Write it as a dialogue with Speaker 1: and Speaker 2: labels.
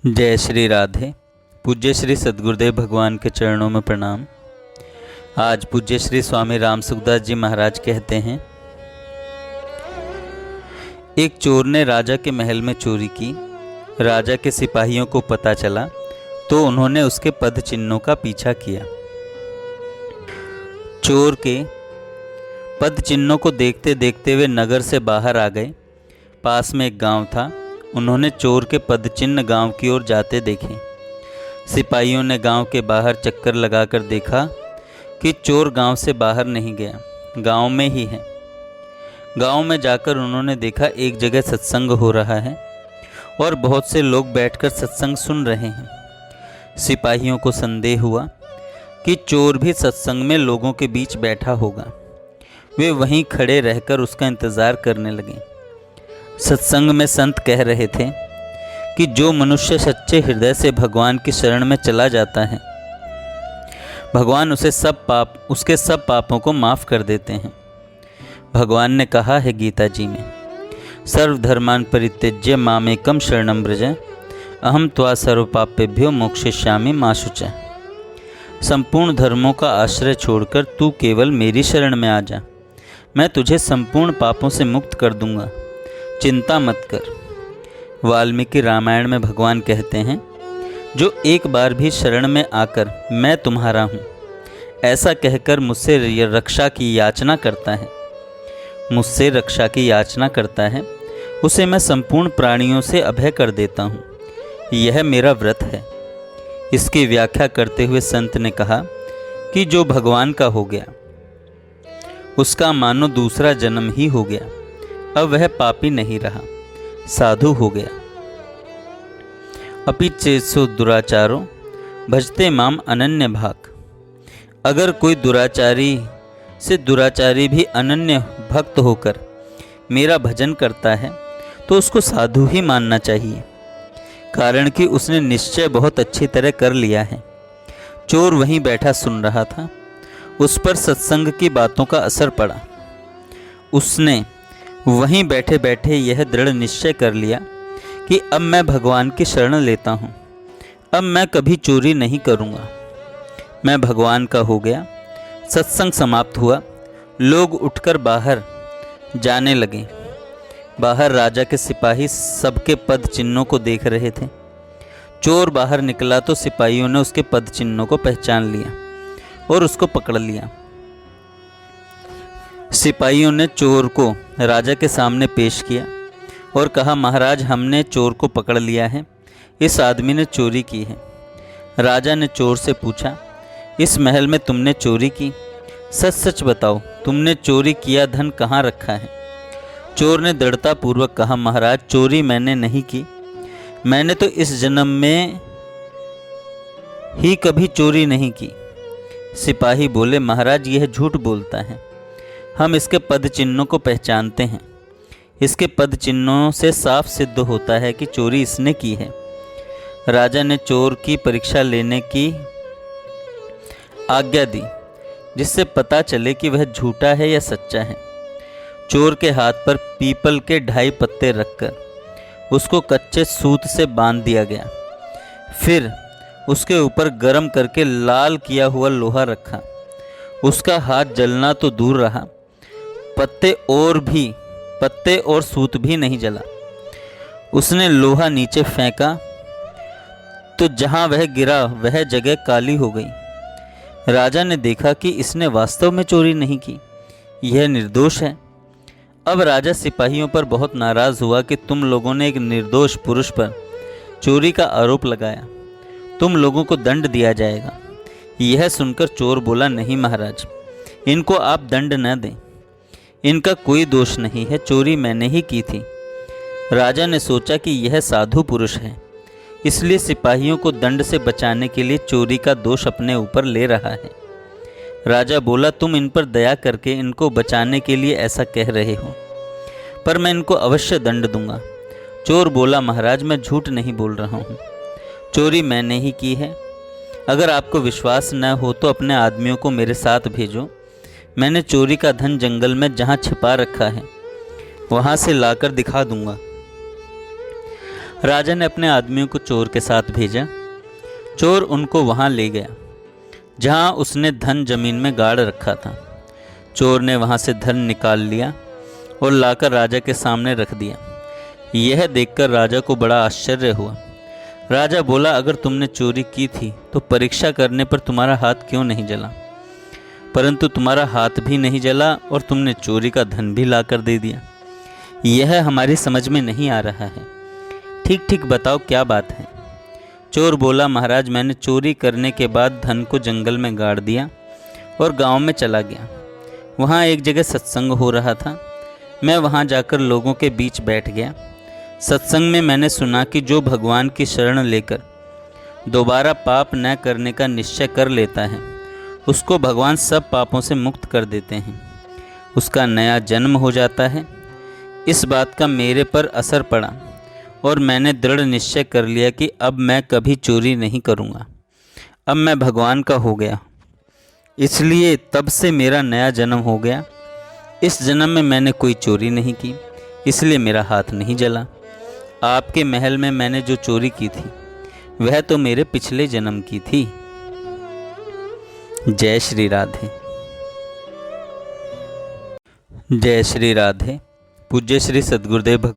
Speaker 1: जय श्री राधे। पूज्य श्री सद्गुरुदेव भगवान के चरणों में प्रणाम। आज पूज्य श्री स्वामी राम सुखदास जी महाराज कहते हैं, एक चोर ने राजा के महल में चोरी की। राजा के सिपाहियों को पता चला तो उन्होंने उसके पद चिन्हों का पीछा किया। चोर के पद चिन्हों को देखते देखते वे नगर से बाहर आ गए। पास में एक गांव था। उन्होंने चोर के पद चिन्ह गांव की ओर जाते देखे। सिपाहियों ने गांव के बाहर चक्कर लगाकर देखा कि चोर गांव से बाहर नहीं गया, गांव में ही है। गांव में जाकर उन्होंने देखा एक जगह सत्संग हो रहा है और बहुत से लोग बैठकर सत्संग सुन रहे हैं। सिपाहियों को संदेह हुआ कि चोर भी सत्संग में लोगों के बीच बैठा होगा। वे वहीं खड़े रहकर उसका इंतज़ार करने लगे। सत्संग में संत कह रहे थे कि जो मनुष्य सच्चे हृदय से भगवान की शरण में चला जाता है, भगवान उसके सब पापों को माफ़ कर देते हैं। भगवान ने कहा है गीता जी में, सर्वधर्मान् परित्यज्य मामेकं शरणं व्रज अहम त्वा सर्वपापेभ्यो मोक्षयिष्यामि मा शुचः। संपूर्ण धर्मों का आश्रय छोड़कर तू केवल मेरी शरण में आ जा, मैं तुझे संपूर्ण पापों से मुक्त कर दूंगा, चिंता मत कर। वाल्मीकि रामायण में भगवान कहते हैं, जो एक बार भी शरण में आकर मैं तुम्हारा हूँ ऐसा कहकर मुझसे रक्षा की याचना करता है, उसे मैं संपूर्ण प्राणियों से अभय कर देता हूँ। यह मेरा व्रत है। इसकी व्याख्या करते हुए संत ने कहा कि जो भगवान का हो गया उसका मानो दूसरा जन्म ही हो गया। अब वह पापी नहीं रहा, साधु हो गया। अपि चेत्सो दुराचारो भजते माम अनन्य भाग। अगर कोई दुराचारी भी अनन्य भक्त होकर मेरा भजन करता है तो उसको साधु ही मानना चाहिए, कारण कि उसने निश्चय बहुत अच्छी तरह कर लिया है। चोर वहीं बैठा सुन रहा था। उस पर सत्संग की बातों का असर पड़ा। उसने वहीं बैठे बैठे यह दृढ़ निश्चय कर लिया कि अब मैं भगवान की शरण लेता हूँ, अब मैं कभी चोरी नहीं करूँगा। मैं भगवान का हो गया। सत्संग समाप्त हुआ। लोग उठकर बाहर जाने लगे। बाहर राजा के सिपाही सबके पद चिन्हों को देख रहे थे। चोर बाहर निकला तो सिपाहियों ने उसके पद चिन्हों को पहचान लिया और उसको पकड़ लिया। सिपाहियों ने चोर को राजा के सामने पेश किया और कहा, महाराज, हमने चोर को पकड़ लिया है। इस आदमी ने चोरी की है। राजा ने चोर से पूछा, इस महल में तुमने चोरी की? सच सच बताओ, तुमने चोरी किया धन कहाँ रखा है? चोर ने दृढ़तापूर्वक कहा, महाराज, चोरी मैंने नहीं की। मैंने तो इस जन्म में ही कभी चोरी नहीं की। सिपाही बोले, महाराज, यह झूठ बोलता है। हम इसके पद चिन्हों को पहचानते हैं। इसके पद चिन्हों से साफ सिद्ध होता है कि चोरी इसने की है। राजा ने चोर की परीक्षा लेने की आज्ञा दी, जिससे पता चले कि वह झूठा है या सच्चा है। चोर के हाथ पर पीपल के 2.5 पत्ते रखकर उसको कच्चे सूत से बांध दिया गया। फिर उसके ऊपर गर्म करके लाल किया हुआ लोहा रखा। उसका हाथ जलना तो दूर रहा, पत्ते और सूत भी नहीं जला। उसने लोहा नीचे फेंका तो जहां वह गिरा वह जगह काली हो गई। राजा ने देखा कि इसने वास्तव में चोरी नहीं की, यह निर्दोष है। अब राजा सिपाहियों पर बहुत नाराज हुआ कि तुम लोगों ने एक निर्दोष पुरुष पर चोरी का आरोप लगाया, तुम लोगों को दंड दिया जाएगा। यह सुनकर चोर बोला, नहीं महाराज, इनको आप दंड न दें, इनका कोई दोष नहीं है, चोरी मैंने ही की थी। राजा ने सोचा कि यह साधु पुरुष है, इसलिए सिपाहियों को दंड से बचाने के लिए चोरी का दोष अपने ऊपर ले रहा है। राजा बोला, तुम इन पर दया करके इनको बचाने के लिए ऐसा कह रहे हो, पर मैं इनको अवश्य दंड दूंगा। चोर बोला, महाराज, मैं झूठ नहीं बोल रहा हूँ, चोरी मैंने ही की है। अगर आपको विश्वास न हो तो अपने आदमियों को मेरे साथ भेजो। मैंने चोरी का धन जंगल में जहाँ छिपा रखा है वहाँ से लाकर दिखा दूंगा। राजा ने अपने आदमियों को चोर के साथ भेजा। चोर उनको वहां ले गया जहां उसने धन जमीन में गाड़ रखा था। चोर ने वहां से धन निकाल लिया और लाकर राजा के सामने रख दिया। यह देखकर राजा को बड़ा आश्चर्य हुआ। राजा बोला, अगर तुमने चोरी की थी तो परीक्षा करने पर तुम्हारा हाथ क्यों नहीं जला? परंतु तुम्हारा हाथ भी नहीं जला और तुमने चोरी का धन भी लाकर दे दिया। यह हमारी समझ में नहीं आ रहा है। ठीक ठीक बताओ क्या बात है? चोर बोला, महाराज मैंने चोरी करने के बाद धन को जंगल में गाड़ दिया और गांव में चला गया। वहाँ एक जगह सत्संग हो रहा था। मैं वहाँ जाकर लोगों के बीच बैठ गया। सत्संग में मैंने सुना कि जो भगवान की शरण लेकर दोबारा पाप न करने का निश्चय कर लेता है उसको भगवान सब पापों से मुक्त कर देते हैं, उसका नया जन्म हो जाता है। इस बात का मेरे पर असर पड़ा और मैंने दृढ़ निश्चय कर लिया कि अब मैं कभी चोरी नहीं करूँगा। अब मैं भगवान का हो गया, इसलिए तब से मेरा नया जन्म हो गया। इस जन्म में मैंने कोई चोरी नहीं की, इसलिए मेरा हाथ नहीं जला। आपके महल में मैंने जो चोरी की थी वह तो मेरे पिछले जन्म की थी। जय श्री राधे। जय श्री राधे। पूज्य श्री सद्गुरुदेव